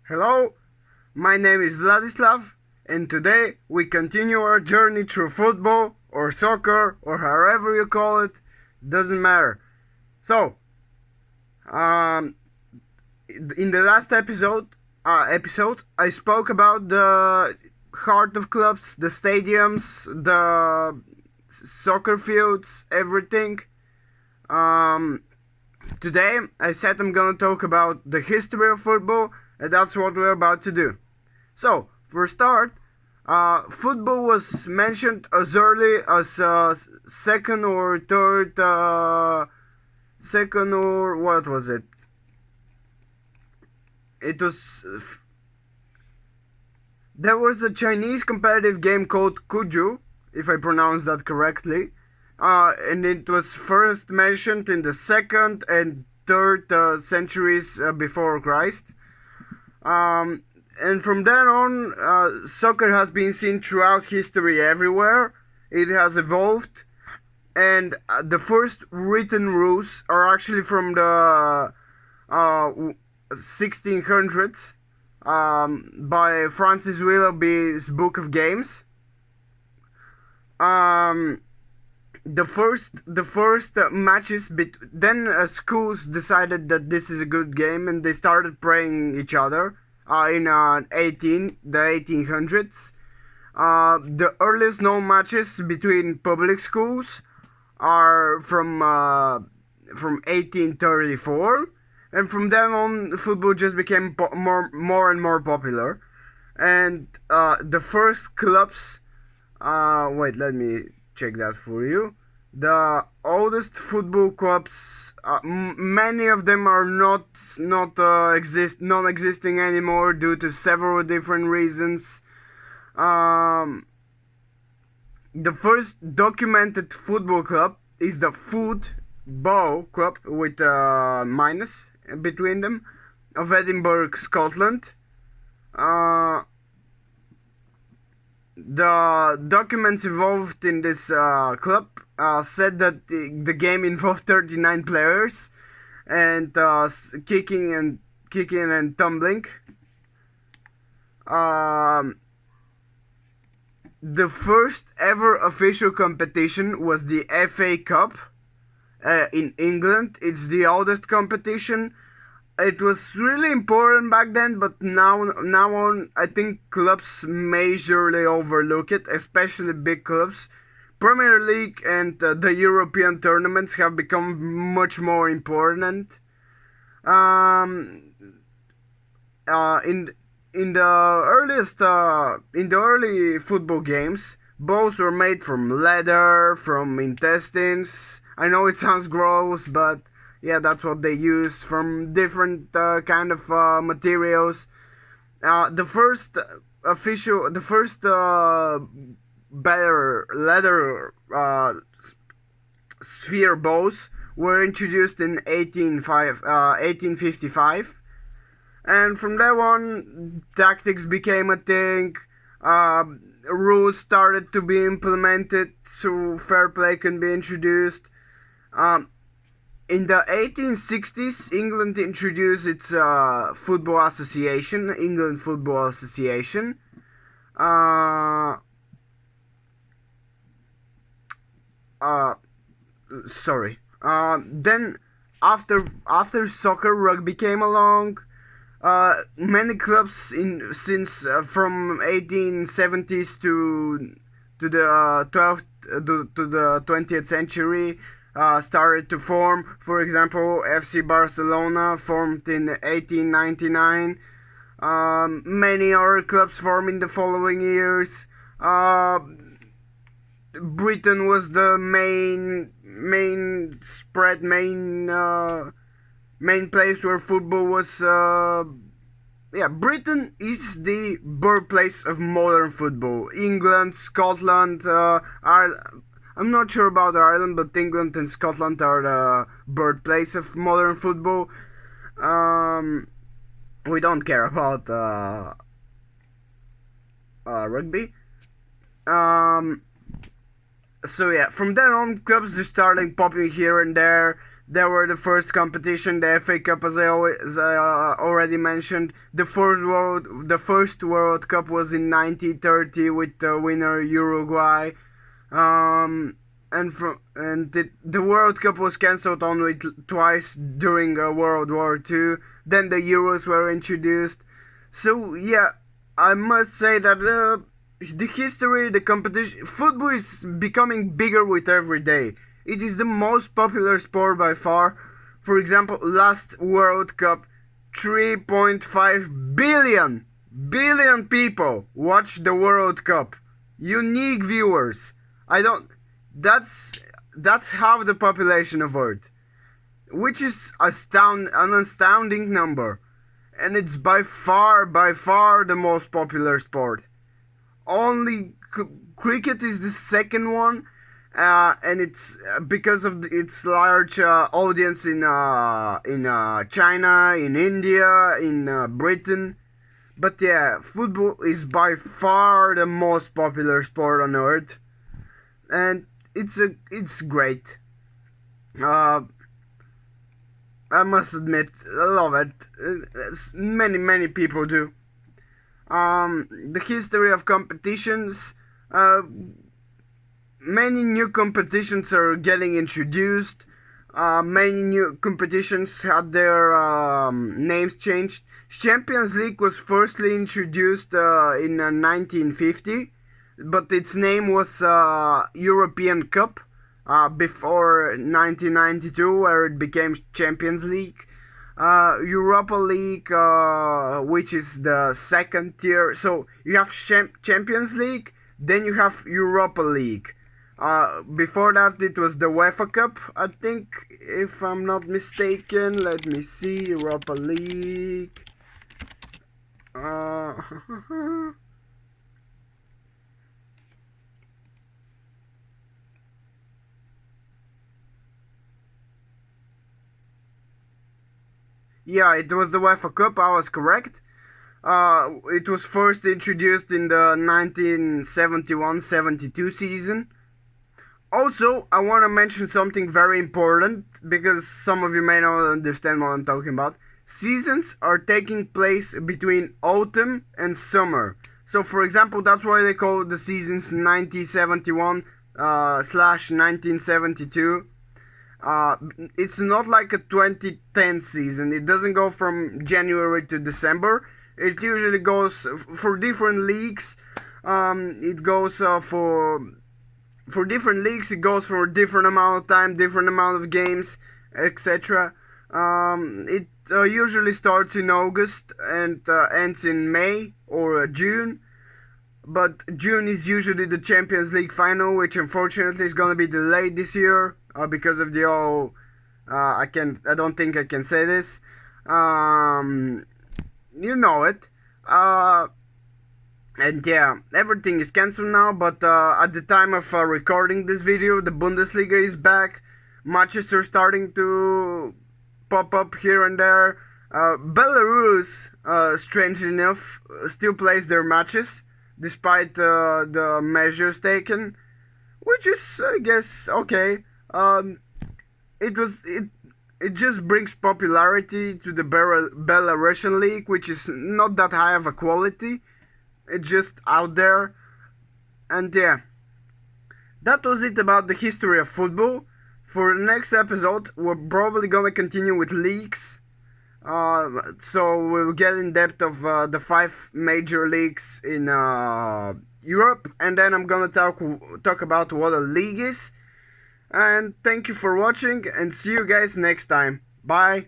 Hello, my name is Vladislav, and today we continue our journey through football or soccer or however you call it, doesn't matter. So, um, in the last episode, I spoke about the heart of clubs, the stadiums, the soccer fields, everything. Um, Today, I said I'm gonna talk about the history of football, and that's what we're about to do. So, for a start, football was mentioned as early as second or third, second or what was it? It was. There was a Chinese competitive game called Kuju, if I pronounce that correctly, and it was first mentioned in the second and third centuries before Christ. And from then on, soccer has been seen throughout history everywhere. It has evolved, and the first written rules are actually from the 1600s by Francis Willoughby's Book of Games. Um, the first matches then schools decided that this is a good game and they started playing each other in the 1800s. The earliest known matches between public schools are from 1834, and from then on football just became more and more popular. And the first clubs, wait, let me check that for you. The oldest football clubs, many of them are non-existing anymore due to several different reasons. Um, the first documented football club is the Football Club with minus between them of Edinburgh, Scotland. Uh, the documents involved in this club said that the game involved 39 players and kicking and tumbling. Um, the first ever official competition was the FA Cup in England. It's the oldest competition. It was really important back then, but now on, I think clubs majorly overlook it, especially big clubs. Premier League and the European tournaments have become much more important. Um, in the early football games, balls were made from leather, from intestines. I know it sounds gross, but yeah, that's what they use from different kind of materials. The first better leather sphere balls were introduced in 1855, and from that on, tactics became a thing. Uh, Rules started to be implemented, so fair play can be introduced. Um, in the 1860s, England introduced its football association, England Football Association. Uh, uh, Sorry. Then after soccer, rugby came along. Many clubs from 1870s to the 12th to the 20th century started to form. For example, FC Barcelona formed in 1899. Many other clubs formed in the following years. Britain was the main place where football was. Yeah, Britain is the birthplace of modern football. England, Scotland, Ireland. I'm not sure about Ireland, but England and Scotland are the birthplace of modern football. We don't care about rugby. So yeah, from then on, clubs just started popping here and there. They were the first competition, the FA Cup, as I already mentioned. The first World Cup was in 1930 with the winner Uruguay. The World Cup was cancelled only twice during World War II. Then the Euros were introduced. So yeah, I must say that the history, the competition, football is becoming bigger with every day. It is the most popular sport by far. For example, last World Cup, 3.5 billion people watched the World Cup. Unique viewers. I don't. That's half the population of Earth, which is an astounding number, and it's by far the most popular sport. Only cricket is the second one, and it's because of its large audience in China, in India, in Britain. But yeah, football is by far the most popular sport on earth, and it's great. Uh, I must admit, I love it. Many people do. The history of competitions. Many new competitions are getting introduced. Many new competitions had their names changed. Champions League was firstly introduced in 1950, but its name was European Cup before 1992, where it became Champions League. Europa League, which is the second tier. So you have Champions League, then you have Europa League. Before that, it was the UEFA Cup, I think, if I'm not mistaken. Let me see, Europa League. Yeah, it was the UEFA Cup, I was correct. It was first introduced in the 1971-72 season. Also, I want to mention something very important, because some of you may not understand what I'm talking about. Seasons are taking place between autumn and summer. So, for example, that's why they call the seasons 1971 slash 1972. It's not like a 2010 season. It doesn't go from January to December. It usually goes for different leagues. It goes for different leagues. It goes for a different amount of time, different amount of games, etc. It usually starts in August and ends in May or June. But June is usually the Champions League final, which unfortunately is gonna be delayed this year because of the whole. I don't think I can say this. You know it. And yeah, everything is cancelled now. But at the time of recording this video, the Bundesliga is back. Matches are starting to pop up here and there. Belarus, strangely enough, still plays their matches despite the measures taken, which is, I guess, okay. It just brings popularity to the Belarusian league, which is not that high of a quality. It's just out there. And yeah, that was it about the history of football. For the next episode, we're probably gonna continue with leagues. So we'll get in depth of the 5 major leagues in Europe, and then I'm gonna talk about what a league is. And thank you for watching, and see you guys next time. Bye.